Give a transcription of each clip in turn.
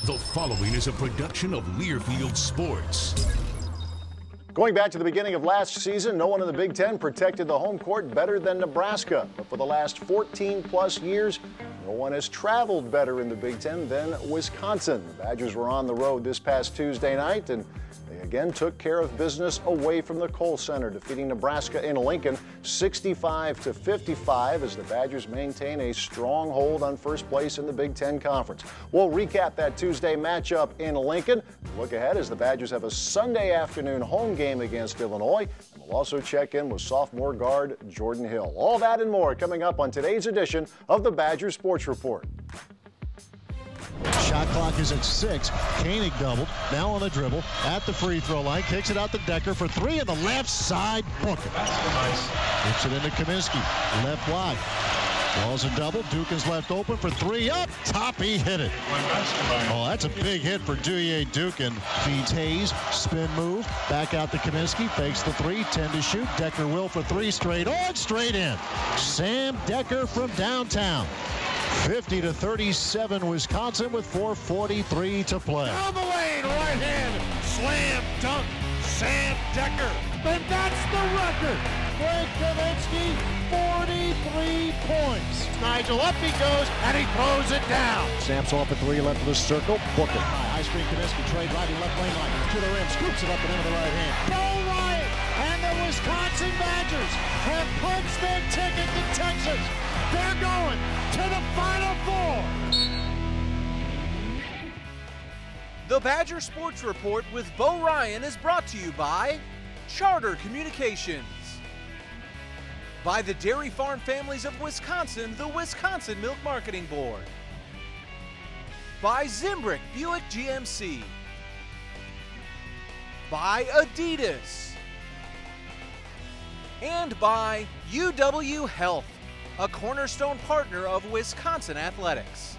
The following is a production of Learfield Sports. Going back to the beginning of last season, no one in the Big Ten protected the home court better than Nebraska. But for the last 14-plus years, no one has traveled better in the Big Ten than Wisconsin. The Badgers were on the road this past Tuesday night, and they again took care of business away from the Kohl Center, defeating Nebraska in Lincoln 65-55 as the Badgers maintain a strong hold on first place in the Big Ten Conference. We'll recap that Tuesday matchup in Lincoln. Look ahead as the Badgers have a Sunday afternoon home game against Illinois. And we'll also check in with sophomore guard Jordan Hill. All that and more coming up on today's edition of the Badger Sports Report. Shot clock is at 6. Koenig doubled. Now on the dribble at the free throw line. Kicks it out to Decker for 3 on the left side. Book it. Hits it into Kaminsky. Left wide. Ball's a double. Dukin's left open for 3. Up top. He hit it. Oh, that's a big hit for Duye Dukin. Feeds Hayes. Spin move. Back out to Kaminsky. Fakes the 3. 10 to shoot. Decker will for 3. Straight on. Straight in. Sam Decker from downtown. 50-37 Wisconsin with 4:43 to play. Down the lane, right hand, slam dunk, Sam Decker. And that's the record. Frank Kaminsky, 43 points. Nigel up he goes, and he throws it down. Sam's off at 3, left of the circle. Book it. High screen Kaminsky, trade driving left lane line to the rim, scoops it up and into the right hand. Bo Ryan and the Wisconsin Badgers have punched their ticket to Texas. They're going to the Final Four. The Badger Sports Report with Bo Ryan is brought to you by Charter Communications, by the Dairy Farm Families of Wisconsin, the Wisconsin Milk Marketing Board, by Zimbrick Buick GMC, by Adidas, and by UW Health, a cornerstone partner of Wisconsin athletics.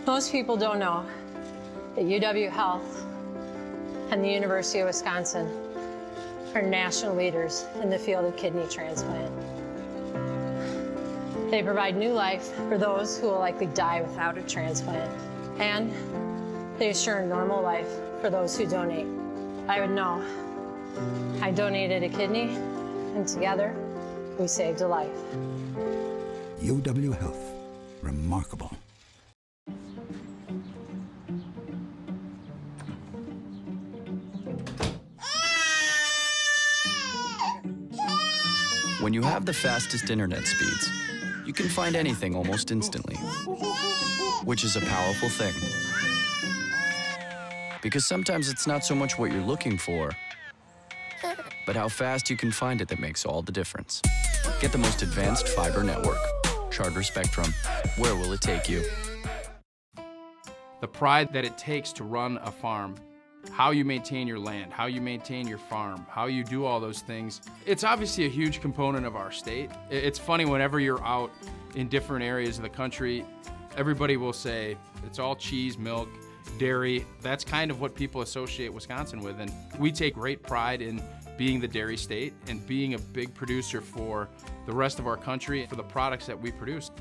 Most people don't know that UW Health and the University of Wisconsin are national leaders in the field of kidney transplant. They provide new life for those who will likely die without a transplant, and they assure a normal life for those who donate. I would know. I donated a kidney, and together, we saved a life. UW Health. Remarkable. When you have the fastest internet speeds, you can find anything almost instantly, which is a powerful thing. Because sometimes it's not so much what you're looking for, but how fast you can find it that makes all the difference. Get the most advanced fiber network. Charter Spectrum. Where will it take you? The pride that it takes to run a farm, how you maintain your land, how you maintain your farm, how you do all those things. It's obviously a huge component of our state. It's funny, whenever you're out in different areas of the country, everybody will say it's all cheese, milk, dairy. That's kind of what people associate Wisconsin with, and we take great pride in being the dairy state and being a big producer for the rest of our country for the products that we produce.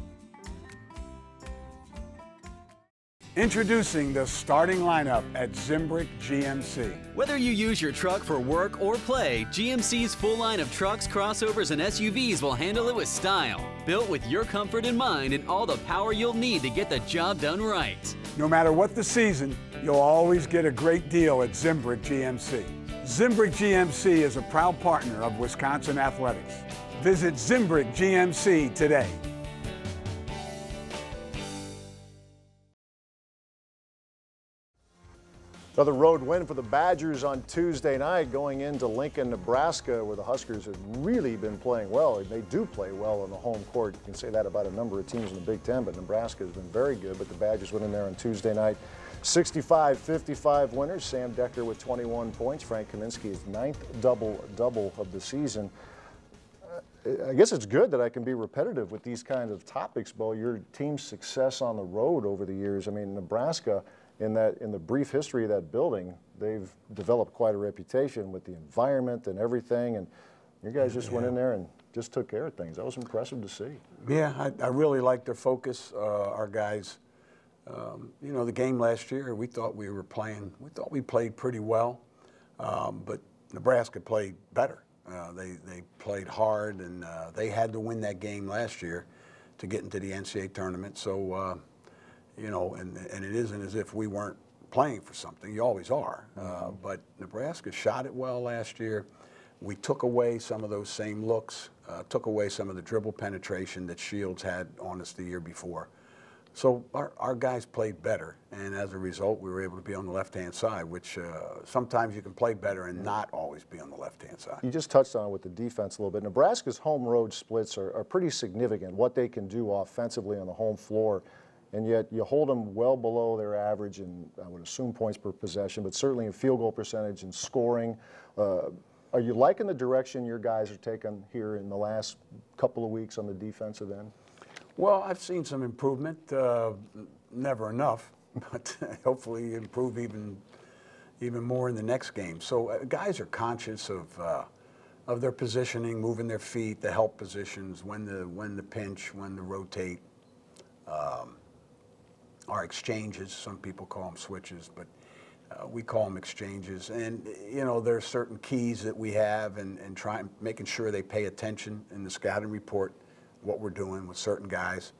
Introducing the starting lineup at Zimbrick GMC. Whether you use your truck for work or play, GMC's full line of trucks, crossovers, and SUVs will handle it with style. Built with your comfort in mind and all the power you'll need to get the job done right. No matter what the season, you'll always get a great deal at Zimbrick GMC. Zimbrick GMC is a proud partner of Wisconsin athletics. Visit Zimbrick GMC today. Another road win for the Badgers on Tuesday night, going into Lincoln, Nebraska, where the Huskers have really been playing well. They do play well on the home court. You can say that about a number of teams in the Big Ten, but Nebraska has been very good. But the Badgers went in there on Tuesday night, 65-55 winners. Sam Decker with 21 points. Frank Kaminsky, his 9th double-double of the season. I guess it's good that I can be repetitive with these kinds of topics, Bo. Your team's success on the road over the years. I mean, Nebraska, in the brief history of that building, they've developed quite a reputation with the environment and everything. And You guys just went in there and just took care of things. That was impressive to see. Yeah, I really liked their focus. Our guys, you know, the game last year, we thought we played pretty well, but Nebraska played better. They played hard, and they had to win that game last year to get into the NCAA tournament. So, you know, and it isn't as if we weren't playing for something. You always are. But Nebraska shot it well last year. We took away some of those same looks, took away some of the dribble penetration that Shields had on us the year before. So our guys played better, and as a result, we were able to be on the left-hand side, which sometimes you can play better and not always be on the left-hand side. You just touched on it with the defense a little bit. Nebraska's home-road splits are pretty significant, what they can do offensively on the home floor, and yet you hold them well below their average in, I would assume, points per possession, but certainly in field goal percentage and scoring. Are you liking the direction your guys are taking here in the last couple of weeks on the defensive end? Well, I've seen some improvement. Never enough, but hopefully improve even more in the next game. So guys are conscious of their positioning, moving their feet, the help positions, when to pinch, when to rotate. Our exchanges, some people call them switches, but we call them exchanges. And, you know, there's certain keys that we have, and making sure they pay attention in the scouting report, what we're doing with certain guys.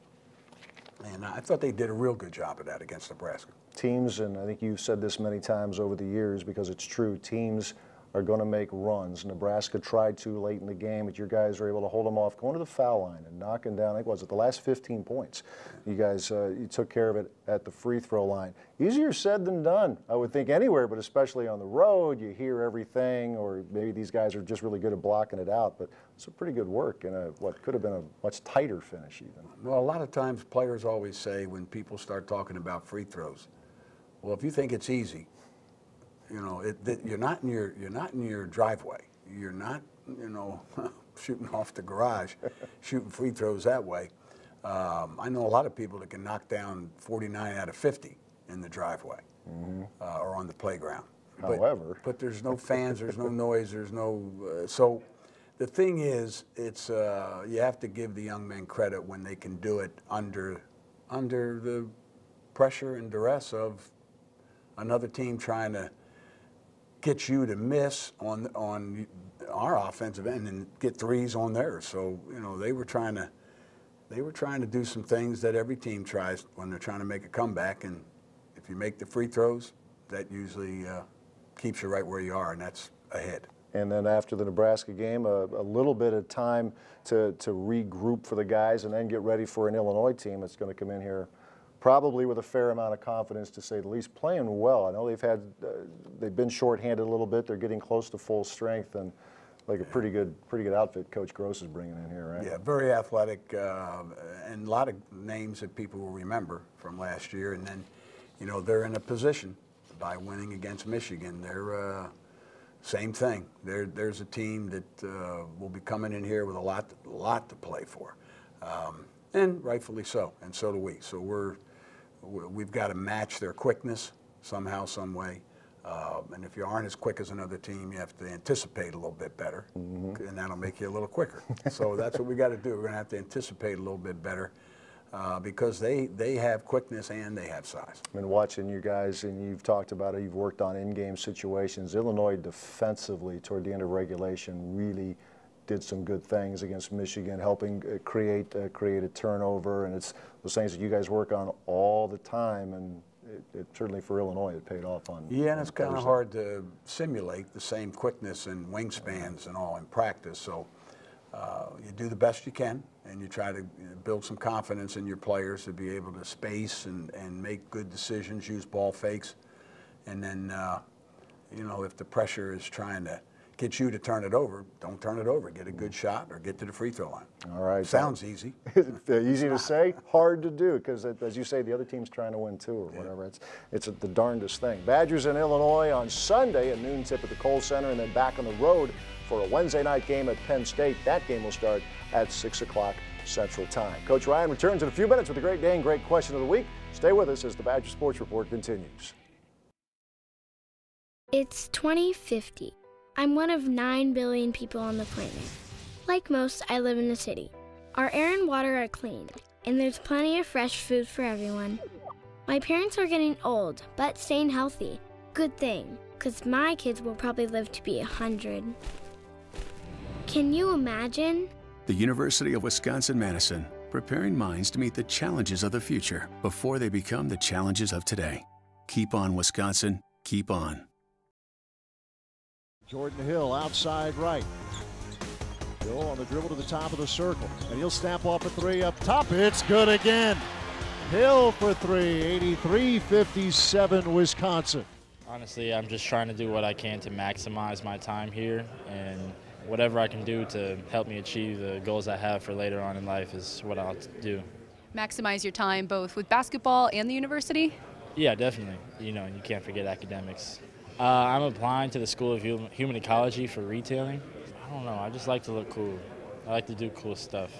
And I thought they did a real good job of that against Nebraska. Teams, and I think you've said this many times over the years because it's true, teams are going to make runs. Nebraska tried to late in the game, but your guys were able to hold them off, going to the foul line and knocking down, I think, was it the last 15 points? You guys, you took care of it at the free throw line. Easier said than done, I would think, anywhere, but especially on the road. You hear everything, or maybe these guys are just really good at blocking it out, but it's a pretty good work in what could have been a much tighter finish even. Well, a lot of times players always say when people start talking about free throws, well, if you think it's easy, you know, you're not in your driveway. You're not, you know, shooting off the garage, shooting free throws that way. I know a lot of people that can knock down 49 out of 50 in the driveway or on the playground. However, but there's no fans, there's no noise, there's no. So the thing is, it's you have to give the young men credit when they can do it under the pressure and duress of another team trying to get you to miss on our offensive end and get threes on theirs. So, you know, they were trying to do some things that every team tries when they're trying to make a comeback, and if you make the free throws, that usually keeps you right where you are, and that's ahead. And then after the Nebraska game, a little bit of time to regroup for the guys and then get ready for an Illinois team that's going to come in here probably with a fair amount of confidence, to say the least, playing well. I know they've been shorthanded a little bit. They're getting close to full strength, and like a pretty good outfit Coach Gross is bringing in here, right? Yeah, very athletic, and a lot of names that people will remember from last year. And then, you know, they're in a position by winning against Michigan. They're same thing. There's a team that will be coming in here with a lot to play for, and rightfully so, and so do we. So we've got to match their quickness somehow, some way. And if you aren't as quick as another team, you have to anticipate a little bit better, and that'll make you a little quicker. So that's what we got to do. We're going to have to anticipate a little bit better, because they have quickness and they have size. I've been watching you guys, and you've talked about it. You've worked on in-game situations. Illinois defensively toward the end of regulation really did some good things against Michigan, helping create a turnover, and it's those things that you guys work on all the time, and it certainly for Illinois it paid off on. Yeah, and it's kind of hard to simulate the same quickness and wingspans and all in practice. So you do the best you can, and you try to build some confidence in your players to be able to space and make good decisions, use ball fakes, and then you know, if the pressure is trying to get you to turn it over, don't turn it over. Get a good shot or get to the free throw line. All right. Sounds easy. Easy to say, hard to do, because as you say, the other team's trying to win too, or whatever. It's the darndest thing. Badgers in Illinois on Sunday, a noon tip at the Kohl Center, and then back on the road for a Wednesday night game at Penn State. That game will start at 6 o'clock Central Time. Coach Ryan returns in a few minutes with a great day and great question of the week. Stay with us as the Badger Sports Report continues. It's 2050. I'm one of 9 billion people on the planet. Like most, I live in a city. Our air and water are clean, and there's plenty of fresh food for everyone. My parents are getting old, but staying healthy. Good thing, because my kids will probably live to be 100. Can you imagine? The University of Wisconsin-Madison, preparing minds to meet the challenges of the future before they become the challenges of today. Keep on, Wisconsin. Keep on. Jordan Hill outside right. Hill on the dribble to the top of the circle, and he'll snap off a three up top. It's good again. Hill for three, 83-57 Wisconsin. Honestly, I'm just trying to do what I can to maximize my time here, and whatever I can do to help me achieve the goals I have for later on in life is what I'll do. Maximize your time both with basketball and the university? Yeah, definitely. You know, you can't forget academics. I'm applying to the School of Human Ecology for retailing. I don't know, I just like to look cool. I like to do cool stuff.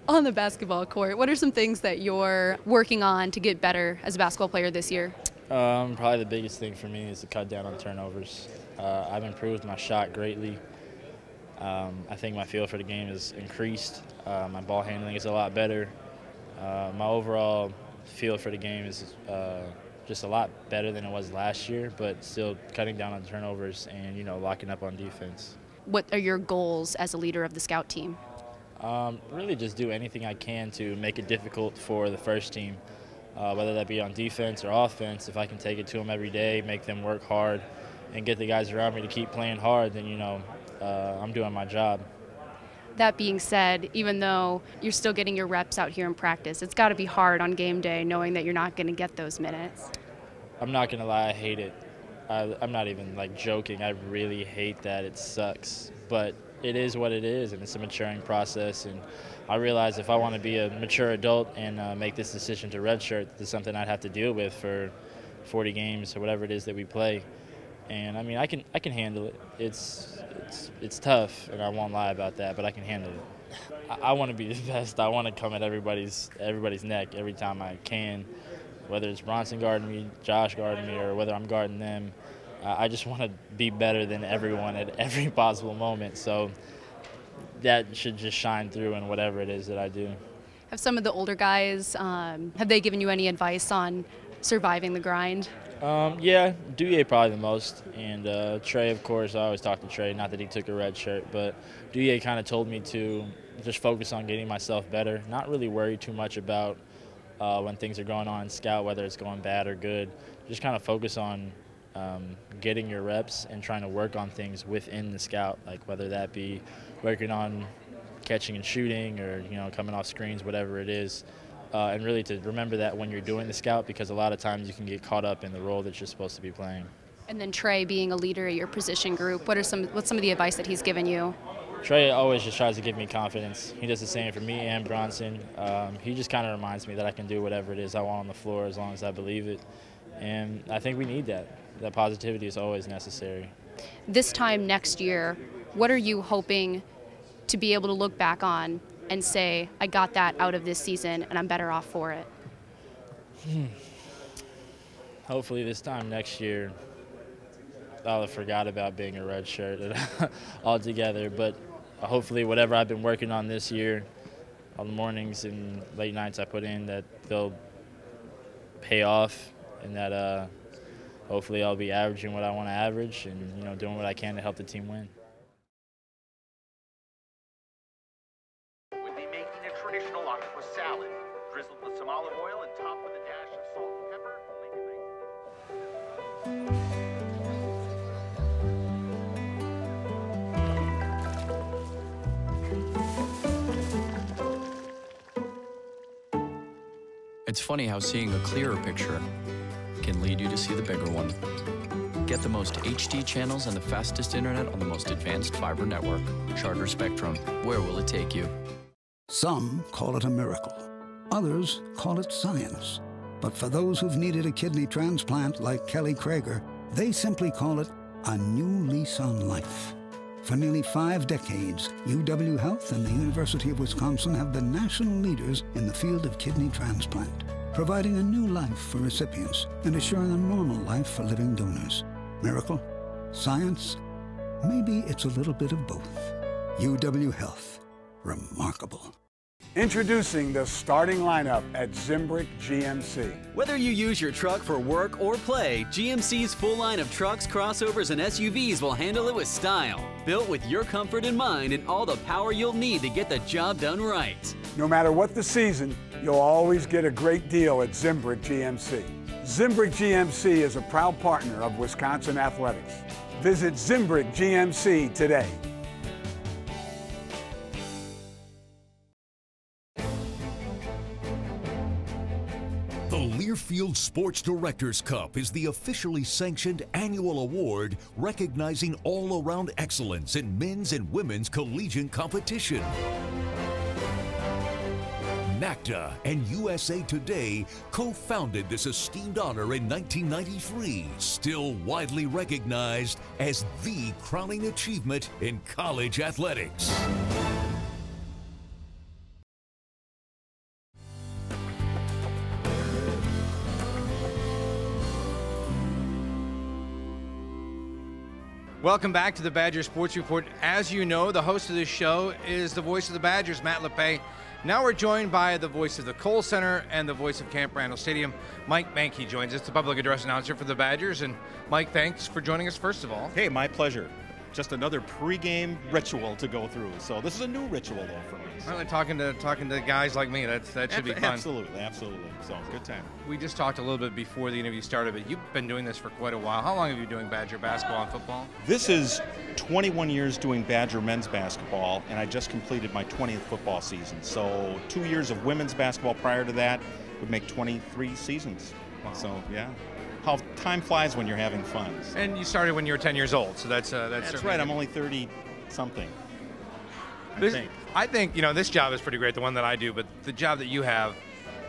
On the basketball court, what are some things that you're working on to get better as a basketball player this year? Probably the biggest thing for me is to cut down on turnovers. I've improved my shot greatly. I think my feel for the game has increased. My ball handling is a lot better. My overall feel for the game is just a lot better than it was last year, but still cutting down on turnovers and, you know, locking up on defense. What are your goals as a leader of the scout team? Really just do anything I can to make it difficult for the first team, whether that be on defense or offense. If I can take it to them every day, make them work hard, and get the guys around me to keep playing hard, then, you know, I'm doing my job. That being said, even though you're still getting your reps out here in practice, it's got to be hard on game day knowing that you're not going to get those minutes. I'm not going to lie, I hate it. I'm not even like joking. I really hate that. It sucks. But it is what it is, and it's a maturing process. And I realize if I want to be a mature adult and make this decision to redshirt, this is something I'd have to deal with for 40 games or whatever it is that we play. And I mean, I can handle it. It's tough, and I won't lie about that, but I can handle it. I want to be the best. I want to come at everybody's neck every time I can, whether it's Bronson guarding me, Josh guarding me, or whether I'm guarding them. I just want to be better than everyone at every possible moment. So that should just shine through in whatever it is that I do. Have some of the older guys, have they given you any advice on surviving the grind? Yeah, Douye probably the most, and Trey, of course. I always talk to Trey, not that he took a red shirt, but Douye kind of told me to just focus on getting myself better, not really worry too much about when things are going on in scout, whether it's going bad or good. Just kind of focus on getting your reps and trying to work on things within the scout, like whether that be working on catching and shooting or, you know, coming off screens, whatever it is. And really to remember that when you're doing the scout, because a lot of times you can get caught up in the role that you're supposed to be playing. And then Trey, being a leader at your position group, what's some of the advice that he's given you? Trey always just tries to give me confidence. He does the same for me and Bronson. He just kind of reminds me that I can do whatever it is I want on the floor as long as I believe it. And I think we need that. That positivity is always necessary. This time next year, what are you hoping to be able to look back on and say, I got that out of this season and I'm better off for it? Hopefully this time next year, I'll have forgot about being a red shirt altogether. But hopefully whatever I've been working on this year, on the mornings and late nights I put in, that they'll pay off, and that hopefully I'll be averaging what I want to average and, you know, doing what I can to help the team win. Traditional octopus salad, drizzled with some olive oil and topped with a dash of salt and pepper. It's funny how seeing a clearer picture can lead you to see the bigger one. Get the most HD channels and the fastest internet on the most advanced fiber network. Charter Spectrum. Where will it take you? Some call it a miracle. Others call it science. But for those who've needed a kidney transplant like Kelly Krager, they simply call it a new lease on life. For nearly 5 decades, UW Health and the University of Wisconsin have been national leaders in the field of kidney transplant, providing a new life for recipients and assuring a normal life for living donors. Miracle? Science? maybe it's a little bit of both. UW Health. Remarkable. Introducing the starting lineup at Zimbrick GMC. Whether you use your truck for work or play, GMC's full line of trucks, crossovers, and SUVs will handle it with style. Built with your comfort in mind and all the power you'll need to get the job done right. No matter what the season, you'll always get a great deal at Zimbrick GMC. Zimbrick GMC is a proud partner of Wisconsin Athletics. Visit Zimbrick GMC today. The Learfield Sports Directors Cup is the officially sanctioned annual award recognizing all-around excellence in men's and women's collegiate competition. NACDA and USA Today co-founded this esteemed honor in 1993, still widely recognized as the crowning achievement in college athletics. Welcome back to the Badger Sports Report. As you know, the host of this show is the voice of the Badgers, Matt Lepay. Now we're joined by the voice of the Kohl Center and the voice of Camp Randall Stadium. Mike Mahnke joins us, the public address announcer for the Badgers. And Mike, thanks for joining us first of all. Hey, my pleasure. Just another pregame ritual to go through. So this is a new ritual though for me. So. Well, talking to guys like me, that should be fun. Absolutely. So good time. We just talked a little bit before the interview started, but you've been doing this for quite a while. How long have you been doing Badger basketball and football? This is 21 years doing Badger men's basketball, and I just completed my 20th football season. So 2 years of women's basketball prior to that would make 23 seasons. Wow. So yeah. How time flies when you're having fun. So. And you started when you were 10 years old, so that's right. I'm only 30-something. I think this job is pretty great, the one that I do, but the job that you have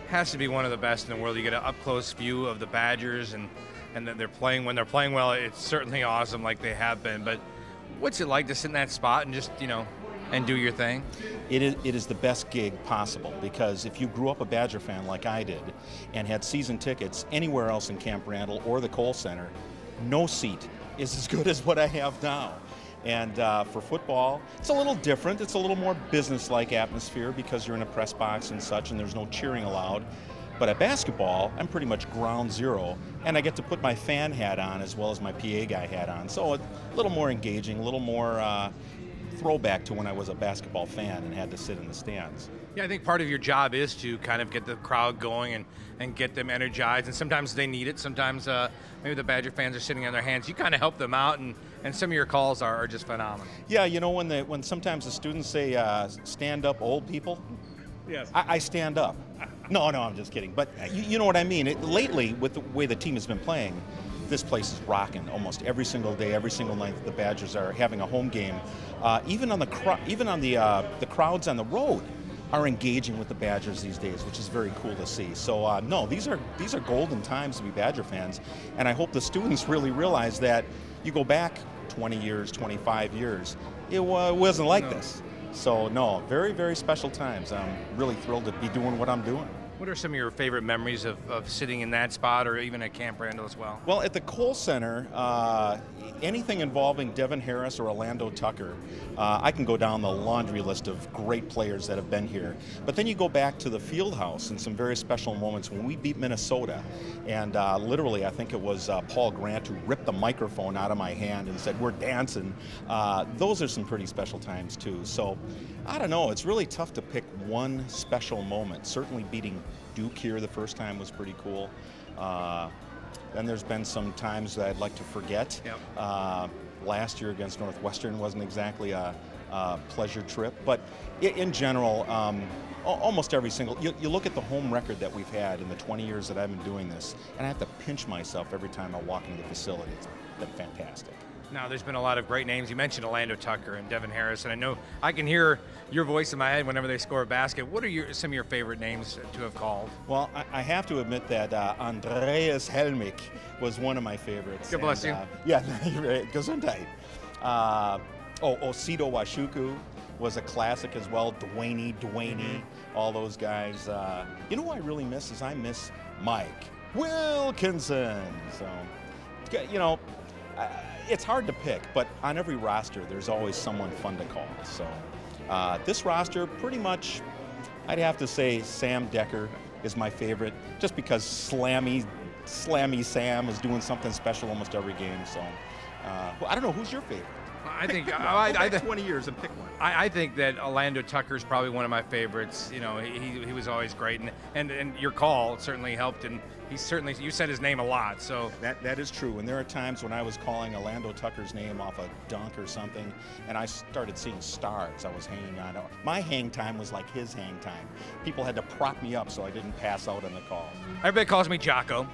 has to be one of the best in the world. You get an up-close view of the Badgers, and then when they're playing well, it's certainly awesome like they have been. But what's it like to sit in that spot and just, and do your thing? It is the best gig possible, because if you grew up a Badger fan like I did and had season tickets anywhere else in Camp Randall or the Kohl Center, no seat is as good as what I have now. And for football, it's a little different. It's a little more business-like atmosphere because you're in a press box and such, and there's no cheering allowed. But at basketball, I'm pretty much ground zero, and I get to put my fan hat on as well as my PA guy hat on. So a little more engaging, a little more throwback to when I was a basketball fan and had to sit in the stands. Yeah, I think part of your job is to kind of get the crowd going and get them energized, and sometimes they need it. Sometimes maybe the Badger fans are sitting on their hands. You kind of help them out, and some of your calls are just phenomenal. Yeah, when sometimes the students say, stand up old people, yes, I stand up. No, I'm just kidding. But you know what I mean. Lately, with the way the team has been playing, this place is rocking almost every single day, every single night that the Badgers are having a home game. Even on the crowds on the road are engaging with the Badgers these days, which is very cool to see. So no, these are golden times to be Badger fans, and I hope the students really realize that. You go back 20 years, 25 years, it wasn't like this. So no, very, very special times. I'm really thrilled to be doing what I'm doing. What are some of your favorite memories of sitting in that spot, or even at Camp Randall as well? Well, at the Kohl Center, anything involving Devin Harris or Orlando Tucker, I can go down the laundry list of great players that have been here. But then you go back to the field house and some very special moments when we beat Minnesota. And literally, I think it was Paul Grant who ripped the microphone out of my hand and said, "We're dancing." Those are some pretty special times, too. So I don't know. It's really tough to pick one special moment. Certainly beating Duke here the first time was pretty cool. Then there's been some times that I'd like to forget. Yep. Last year against Northwestern wasn't exactly a pleasure trip, but in general, almost every single, you look at the home record that we've had in the 20 years that I've been doing this, and I have to pinch myself every time I walk into the facility. It's been fantastic. Now, there's been a lot of great names. You mentioned Orlando Tucker and Devin Harris, and I know I can hear your voice in my head whenever they score a basket. What are some of your favorite names to have called? Well, I have to admit that Andreas Helmich was one of my favorites. God bless you. Yeah, Gesundheit. Osido Washuku was a classic as well. Dwayne, all those guys. You know who I really miss is I miss Mike Wilkinson. So, it's hard to pick, but on every roster, there's always someone fun to call. So this roster, pretty much, I'd have to say Sam Decker is my favorite, just because Slammy Sam is doing something special almost every game. So I don't know, who's your favorite? I think I 20 years and pick one. I think that Orlando Tucker's probably one of my favorites. You know, he was always great, and your call certainly helped, and you said his name a lot. So that is true. And there are times when I was calling Orlando Tucker's name off a dunk or something, and I started seeing stars. I was hanging on. My hang time was like his hang time. People had to prop me up so I didn't pass out on the call. Everybody calls me Jocko.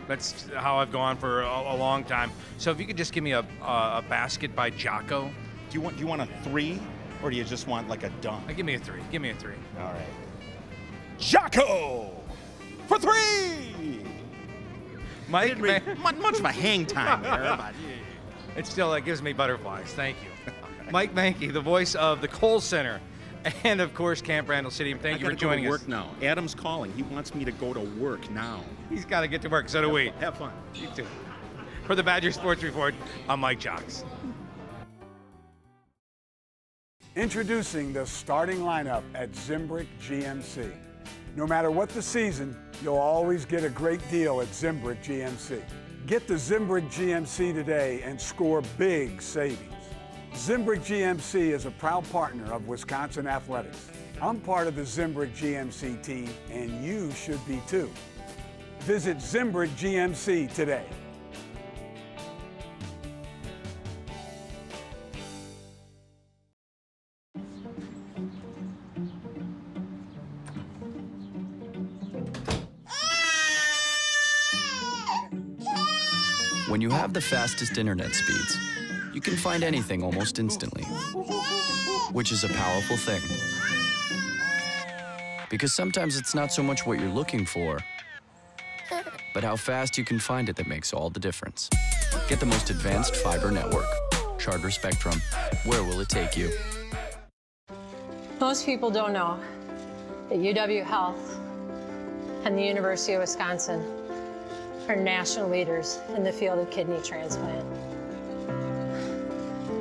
That's how I've gone for a long time. So if you could just give me a basket by Jocko. Do you want a 3, or do you just want like a dunk? Give me a 3. Give me a 3. All right. Jocko for 3. Mike, much of a hang time there, but it still gives me butterflies. Thank you, Mike Mahnke, the voice of the Kohl Center, and of course Camp Randall Stadium. Thank you for joining us. Work now. Adam's calling. He wants me to go to work now. He's got to get to work. So do we. Have fun. You too. For the Badger Sports Report, I'm Mike Jocks. Introducing the starting lineup at Zimbrick GMC. No matter what the season, you'll always get a great deal at Zimbrick GMC. Get the Zimbrick GMC today and score big savings. Zimbrick GMC is a proud partner of Wisconsin Athletics. I'm part of the Zimbrick GMC team, and you should be too. Visit Zimbrick GMC today. When you have the fastest internet speeds, you can find anything almost instantly, which is a powerful thing. Because sometimes it's not so much what you're looking for, but how fast you can find it that makes all the difference. Get the most advanced fiber network. Charter Spectrum. Where will it take you? Most people don't know that UW Health and the University of Wisconsin are national leaders in the field of kidney transplant.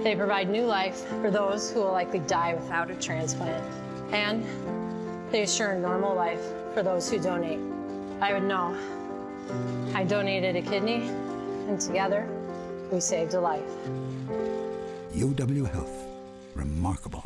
They provide new life for those who will likely die without a transplant, and they assure a normal life for those who donate. I would know. I donated a kidney, and together, we saved a life. UW Health. Remarkable.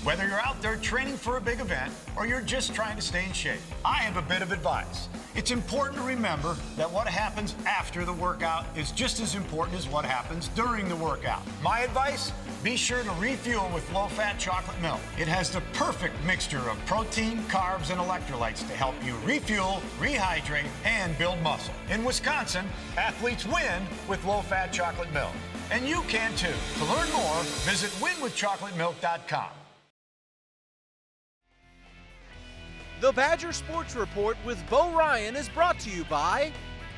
Whether you're out there training for a big event or you're just trying to stay in shape, I have a bit of advice. It's important to remember that what happens after the workout is just as important as what happens during the workout. My advice? Be sure to refuel with low-fat chocolate milk. It has the perfect mixture of protein, carbs, and electrolytes to help you refuel, rehydrate, and build muscle. In Wisconsin, athletes win with low-fat chocolate milk. And you can too. To learn more, visit winwithchocolatemilk.com. The Badger Sports Report with Bo Ryan is brought to you by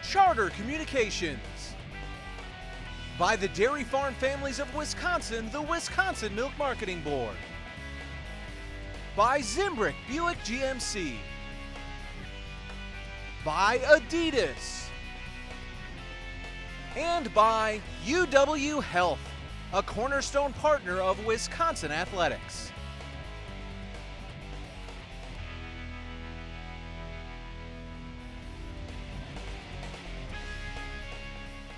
Charter Communications, by the Dairy Farm Families of Wisconsin, the Wisconsin Milk Marketing Board, by Zimbrick Buick GMC, by Adidas, and by UW Health, a cornerstone partner of Wisconsin Athletics.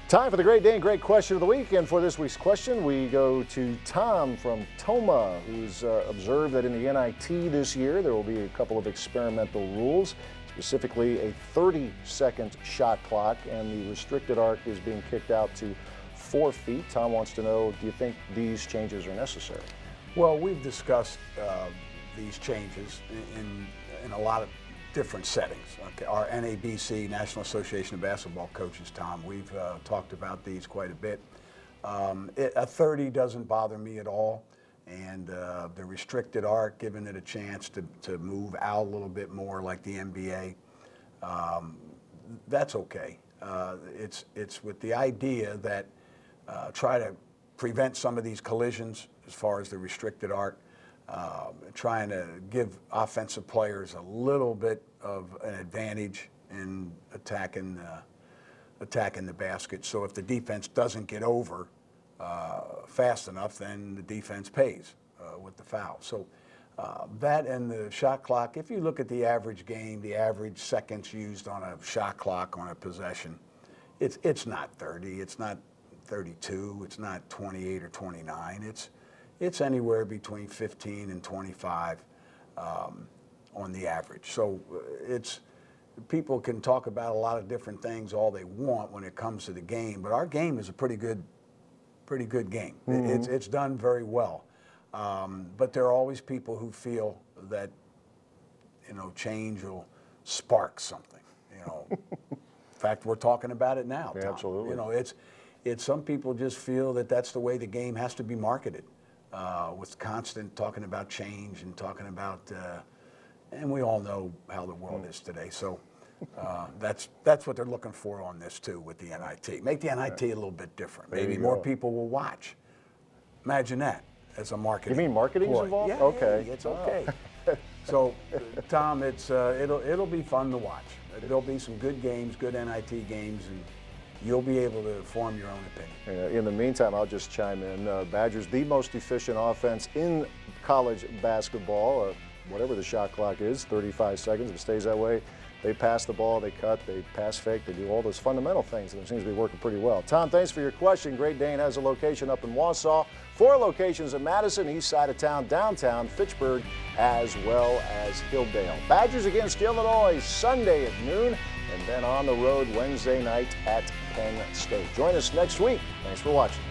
Time for the Great Day and Great Question of the Week. And for this week's question, we go to Tom from Toma, who's observed that in the NIT this year, there will be a couple of experimental rules, specifically a 30-second shot clock, and the restricted arc is being kicked out to 4 feet. Tom wants to know, do you think these changes are necessary? Well, we've discussed these changes in a lot of different settings. Okay. Our NABC, National Association of Basketball Coaches, Tom, we've talked about these quite a bit. A 30 doesn't bother me at all, and the restricted arc, giving it a chance to move out a little bit more like the NBA, that's okay. It's with the idea that try to prevent some of these collisions as far as the restricted arc, trying to give offensive players a little bit of an advantage in attacking attacking the basket. So if the defense doesn't get over fast enough, then the defense pays with the foul. So that and the shot clock, if you look at the average game, the average seconds used on a shot clock on a possession, it's not 30, it's not 32, it's not 28 or 29. It's anywhere between 15 and 25 on the average. So people can talk about a lot of different things all they want when it comes to the game, but our game is a pretty good game. Mm-hmm. It's done very well. But there are always people who feel that, change will spark something, In fact, we're talking about it now, Tom. Absolutely. It's some people just feel that that's the way the game has to be marketed, with constant talking about change and talking about, and we all know how the world is today. So that's what they're looking for on this too with the NIT. Make the NIT a little bit different. Maybe more people will watch. Imagine that as a marketing. You mean marketing's involved? Yeah, okay. Hey, it's okay. So, Tom, it'll be fun to watch. There'll be some good games, good NIT games, and you'll be able to form your own opinion. In the meantime, I'll just chime in. Badgers, the most efficient offense in college basketball. Whatever the shot clock is, 35 seconds. If it stays that way, they pass the ball, they cut, they pass fake, they do all those fundamental things, and it seems to be working pretty well. Tom, thanks for your question. Great Dane has a location up in Wausau, 4 locations in Madison, east side of town, downtown, Fitchburg, as well as Hilldale. Badgers against Illinois Sunday at noon, and then on the road Wednesday night at Penn State. Join us next week. Thanks for watching.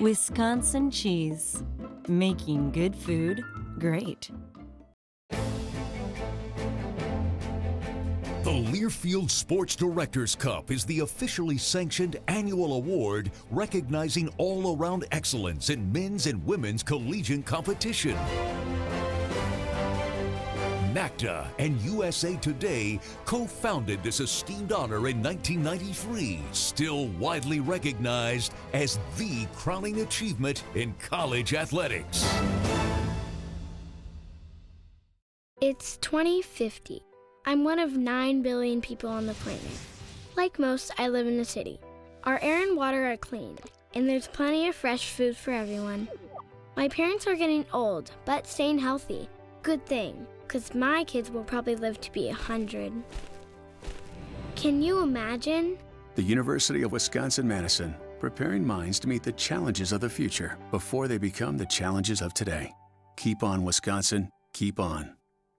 Wisconsin cheese, making good food great. The Learfield Sports Directors Cup is the officially sanctioned annual award recognizing all-around excellence in men's and women's collegiate competition. NACDA and USA Today co-founded this esteemed honor in 1993, still widely recognized as the crowning achievement in college athletics. It's 2050. I'm one of 9 billion people on the planet. Like most, I live in the city. Our air and water are clean, and there's plenty of fresh food for everyone. My parents are getting old, but staying healthy. Good thing, because my kids will probably live to be 100. Can you imagine? The University of Wisconsin-Madison, preparing minds to meet the challenges of the future before they become the challenges of today. Keep on, Wisconsin. Keep on.